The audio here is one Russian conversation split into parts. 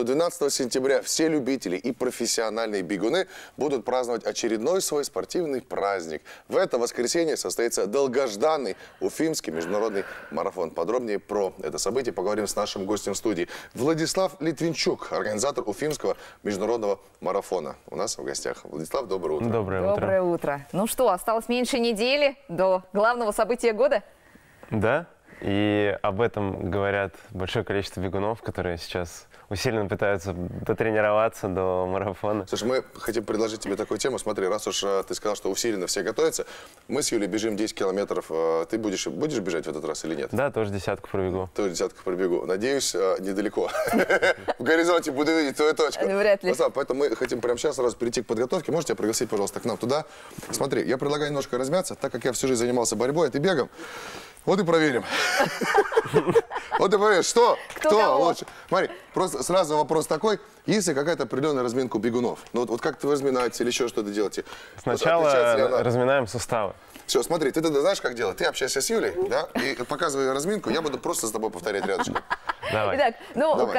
то 12 сентября все любители и профессиональные бегуны будут праздновать очередной свой спортивный праздник. В это воскресенье состоится долгожданный Уфимский международный марафон. Подробнее про это событие поговорим с нашим гостем в студии. Владислав Литвинчук, организатор Уфимского международного марафона. У нас в гостях. Владислав, доброе утро. Доброе утро. Доброе утро. Ну что, осталось меньше недели до главного события года? Да, и об этом говорят большое количество бегунов, которые сейчас усиленно пытаются дотренироваться до марафона. Слушай, мы хотим предложить тебе такую тему. Смотри, раз уж ты сказал, что усиленно все готовятся, мы с Юлей бежим 10 километров. Ты будешь бежать в этот раз или нет? Да, тоже десятку пробегу. Тоже десятку пробегу. Надеюсь, недалеко. В горизонте буду видеть твою точку. Вряд ли. Поэтому мы хотим прямо сейчас сразу перейти к подготовке. Можете пригласить, пожалуйста, к нам туда? Смотри, я предлагаю немножко размяться, так как я всю жизнь занимался борьбой, а ты бегом. Вот и проверим. Вот и проверим, что, кто лучше. Смотри, просто сразу вопрос такой. Есть ли какая-то определенная разминка у бегунов? Ну вот как-то вы разминаетесь или еще что-то делаете? Сначала разминаем суставы. Все, смотри, ты тогда знаешь, как делать? Ты общаешься с Юлей, да, и показывай разминку, я буду просто с тобой повторять рядышком. Давай. Итак, ну,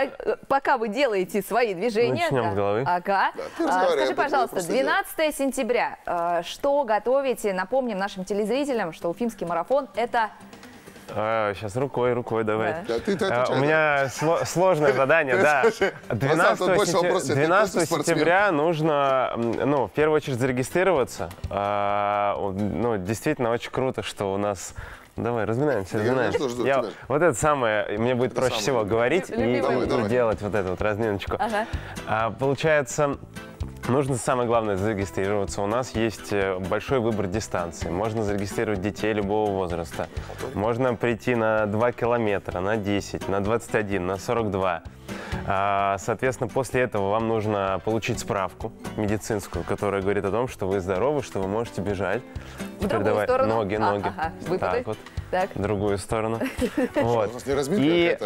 пока вы делаете свои движения... Начнем с головы. Ага. Да, скажи, пожалуйста, 12 сентября, что готовите? Напомним нашим телезрителям, что Уфимский марафон – это... Сейчас рукой давай. Да, ты У меня сложное задание, да. 12 сентября нужно, в первую очередь, зарегистрироваться. Действительно, очень круто, что у нас... Давай, разминаемся. Вот это самое, мне будет проще всего говорить и делать вот эту вот разминочку. Получается... Нужно, самое главное, зарегистрироваться. У нас есть большой выбор дистанций. Можно зарегистрировать детей любого возраста. Можно прийти на 2 километра, на 10, на 21, на 42. Соответственно, после этого вам нужно получить справку медицинскую, которая говорит о том, что вы здоровы, что вы можете бежать. В другую сторону? Ноги. Так вот. Так. В другую сторону. Вот. И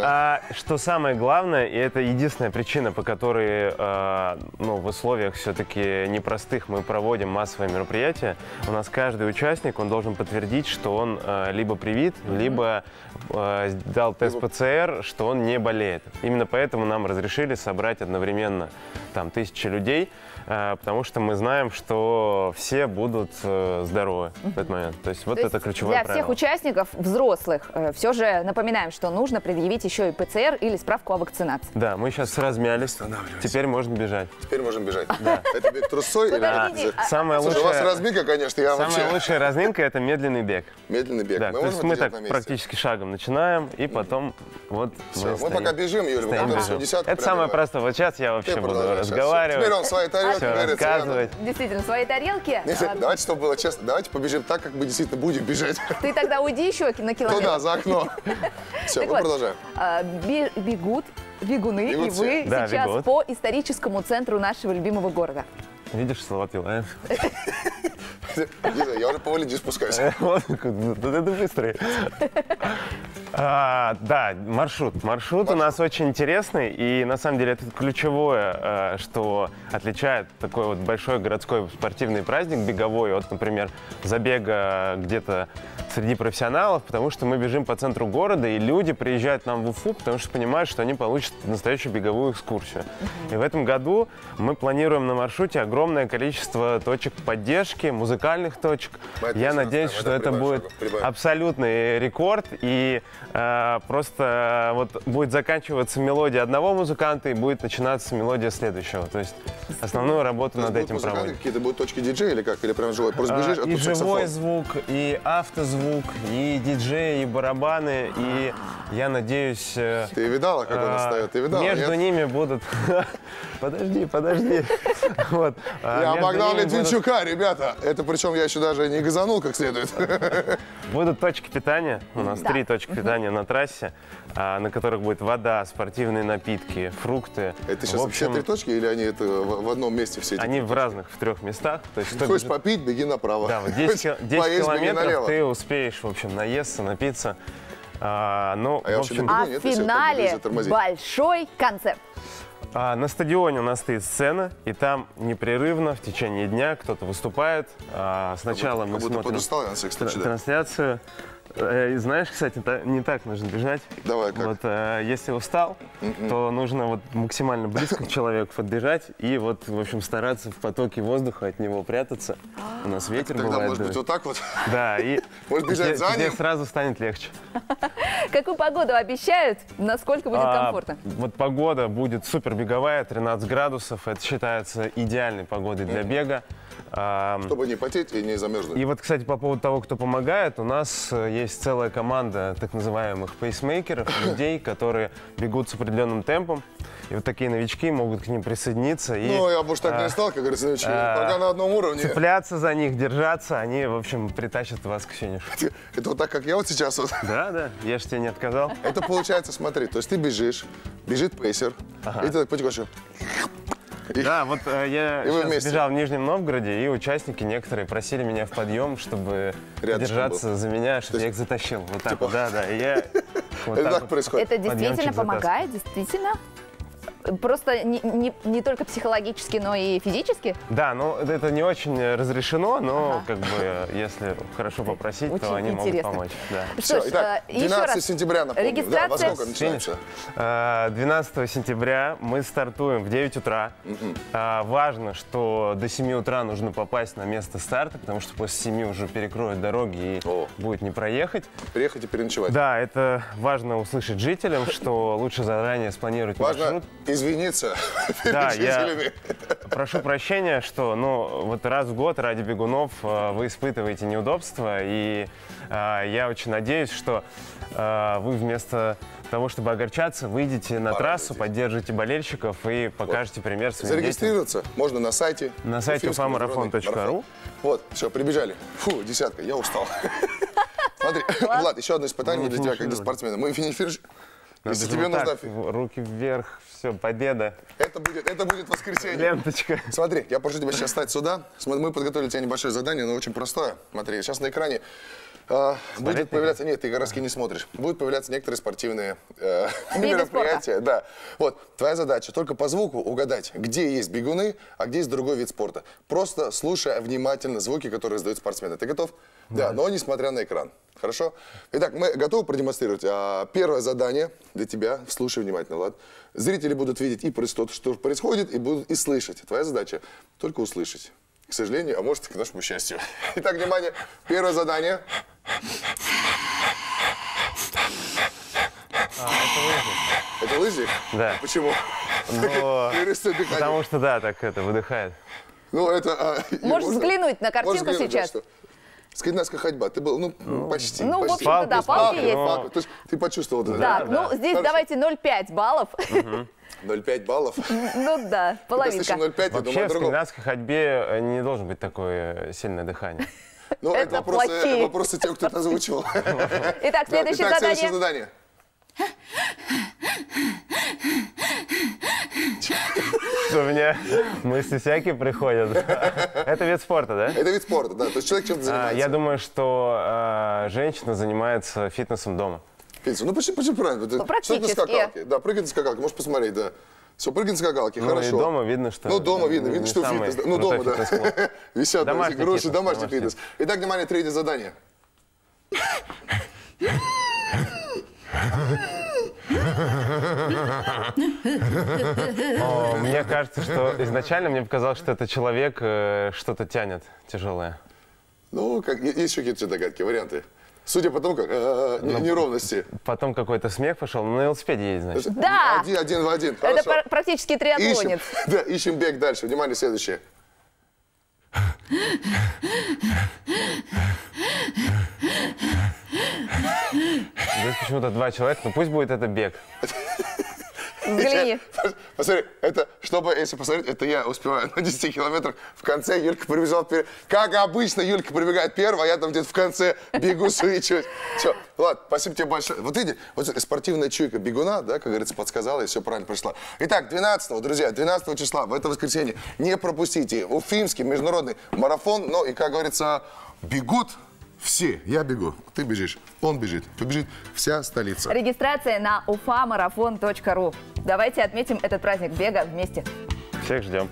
что самое главное, и это единственная причина, по которой в условиях все-таки непростых мы проводим массовые мероприятия, у нас каждый участник, он должен подтвердить, что он либо привит, либо дал тест ПЦР, что он не болеет. Именно поэтому нам разрешили собрать одновременно там 1000 людей, потому что мы знаем, что все будут здоровы в этот момент. То есть вот это ключевое правило. Для всех участников, взрослых, все же напоминаем, что нужно предъявить еще и ПЦР или справку о вакцинации. Да, мы сейчас размялись, теперь можно бежать. Теперь можем бежать. Да. Это бег трусцой? Самая Слушай, у вас разминка, конечно, я вообще... Самая лучшая разминка – это медленный бег. Медленный бег. Да, то есть мы так практически шагом начинаем, и потом вот мы пока бежим, Юля, это самое простое. Вот сейчас я вообще буду разговаривать. Теперь он свои тарелки рассказывать. Действительно, свои тарелки. Давайте, чтобы было честно, давайте побежим так, как мы действительно будем бежать. Ты тогда уйди еще на километр. Туда, за окно. Все, мы продолжаем. Бегут бегуны, и вы сейчас по историческому центру нашего любимого города. Видишь, Салават Юлаев? Я уже по Валиде спускаюсь. Это быстрый. Да, маршрут. Маршрут у нас очень интересный, и на самом деле это ключевое, что отличает такой вот большой городской спортивный праздник беговой от, например, забега где-то среди профессионалов, потому что мы бежим по центру города, и люди приезжают к нам в Уфу, потому что понимают, что они получат настоящую беговую экскурсию. И в этом году мы планируем на маршруте огромное количество точек поддержки, музыкальных точек. Я надеюсь, что это будет абсолютный рекорд, и просто вот будет заканчиваться мелодия одного музыканта, и будет начинаться мелодия следующего. То есть основную работу над этим проводим. Какие-то будут точки диджея или как? Или прям живой? Просто бежишь, и живой звук, и автозвук, и диджей, и барабаны, и я надеюсь... Ты видала, как он встает? Ты видала? Между ними будут... Подожди. Вот. Я обогнал Литвинчука, ребята. Это причем я еще даже не газанул как следует. Будут точки питания. У нас 3 точки питания на трассе, на которых будет вода, спортивные напитки, фрукты. Это сейчас все 3 точки или они это в одном месте все? Они в разных, в 3 местах. То есть, хочешь попить, беги направо. Да, вот 10 километров ты успеешь, в общем, наесться, напиться. А в финале большой концерт. На стадионе у нас стоит сцена, и там непрерывно в течение дня кто-то выступает. Сначала мы смотрим трансляцию. Знаешь, кстати, не так нужно бежать. Давай, как? Вот, если устал, то нужно вот максимально близко к человеку подбежать и вот, в общем, стараться в потоке воздуха от него прятаться. У нас ветер Тогда, бывает. может быть, вот так вот? Да, и Может, бежать за тебе ним? сразу станет легче. Какую погоду обещают? Насколько будет комфортно? Вот погода будет супер беговая, 13 градусов. Это считается идеальной погодой для бега. Чтобы не потеть и не замерзнуть. И вот, кстати, по поводу того, кто помогает, у нас есть целая команда так называемых пейсмейкеров, людей, которые бегут с определенным темпом. И вот такие новички могут к ним присоединиться. И, Ну, я бы уж так не стал, как говорится, новички. Пока на одном уровне. цепляться за них, держаться, они, в общем, притащат вас к финишу. Это вот так, как я вот сейчас вот. Да, я же тебе не отказал. Это получается, смотри, то есть ты бежишь, бежит пейсер, и ты так потихоньку. Да, вот я И вы сейчас вместе. бежал в Нижнем Новгороде, и участники некоторые просили меня в подъем, чтобы Рядышком держаться был. за меня, чтобы я их затащил. Вот так вот, да. И я вот Это так так вот. происходит. Это действительно подъемчик помогает? Действительно? Просто не только психологически, но и физически? Да, ну это не очень разрешено, но как бы если хорошо попросить, Очень то они интересно. могут помочь. Да. Что ж, Итак, еще 12 раз. сентября, напомню. Да, во Регистрация. сколько начинается? 12 сентября мы стартуем в 9 утра. Важно, что до 7 утра нужно попасть на место старта, потому что после 7 уже перекроют дороги и О. будет не проехать. Приехать и переночевать. Да, это важно услышать жителям, что лучше заранее спланировать Важно маршрут. извиниться перед Да, я жителями. прошу прощения, что вот раз в год ради бегунов вы испытываете неудобства, и я очень надеюсь, что вы вместо того, чтобы огорчаться, выйдете на трассу, поддержите болельщиков и покажете пример своим детям. Зарегистрироваться можно на сайте. На сайте Уфимский международный ufamarathon.ru. марафон. Вот, все, прибежали. Фу, десятка, я устал. Смотри, Влад, еще одно испытание Мы для тебя, как для финишируем. спортсмена. Мы финишируем. Надо Если же тебе вот нужно... так, руки вверх, все, победа, Это будет воскресенье. ленточка. Смотри, я прошу тебя сейчас встать сюда. Мы подготовили тебе небольшое задание, но очень простое. Смотри, сейчас на экране будет появляться... Нет, ты городские не смотришь. Будут появляться некоторые спортивные мероприятия. Да. Вот, твоя задача только по звуку угадать, где есть бегуны, а где есть другой вид спорта. Просто слушая внимательно звуки, которые издают спортсмены. Ты готов? Да, но несмотря на экран. Хорошо? Итак, мы готовы продемонстрировать. Первое задание для тебя. Слушай внимательно, Влад. Зрители будут видеть и то, что происходит, и будут и слышать. Твоя задача только услышать. К сожалению, а может и к нашему счастью. Итак, внимание. Первое задание. Это лыжи? Да. Почему? Но- Перестань дыхание. Потому что, да, так это выдыхает. Ну, это... Можешь можно? взглянуть на Можешь картинку взглянуть, да, сейчас. что? Скандинавская ходьба. Ты был, почти. Ну, в почти. общем-то, да, палки есть. Палку. То есть ты почувствовал это? Так, ну здесь Хорошо. давайте 0,5 баллов. 0,5 баллов. Ну да, Когда слышим половинка. 0,5, я думаю Вообще о в другом. скандинавской ходьбе не должен быть такое сильное дыхание. Ну, Это это плохие. вопросы тех, кто это озвучивал. Итак, следующее Итак, следующее задание. задание. У меня мысли всякие приходят. Это вид спорта, да? Это вид спорта, да. То есть человек чем-то занимается. Я думаю, что женщина занимается фитнесом дома. Петя, ну почти правильно. Ты практически. что-то на скакалке. Да, прыгает на скакалке. Можешь посмотреть, да. Все, прыгает на скакалке, Ну хорошо. и дома видно, что... Ну, дома видно, не что самый фитнес. Ну, крутой дома, да. фитнес-клуб. Висят там Домашний эти груши, фитнес, домашний домашний. фитнес. Итак, внимание, третье задание. Мне кажется, что изначально мне показалось, что это человек что-то тянет тяжелое. Ну, как, есть еще какие-то догадки, варианты? Судя по тому, как неровности. Потом какой-то смех пошел, на велосипеде едет, значит. Да. Один в один, Это хорошо. практически Ищем, триатлонец. да, ищем бег дальше. Внимание, следующее. Здесь почему-то два человека, ну пусть будет это бег. Взгляни. Посмотри, это, чтобы, если посмотреть, это я успеваю на 10 километрах. В конце Юлька прибежала вперед. Как обычно, Юлька прибегает первая, а я там где-то в конце бегу, суечусь. Все, ладно, спасибо тебе большое. Вот видите, вот спортивная чуйка бегуна, да, как говорится, подсказала, и все правильно пришло. Итак, 12-го, друзья, 12 числа, в это воскресенье, не пропустите Уфимский международный марафон. Ну и, как говорится, бегут все. Я бегу, ты бежишь, он бежит, побежит вся столица. Регистрация на ufamarathon.ru. Давайте отметим этот праздник бега вместе. Всех ждем.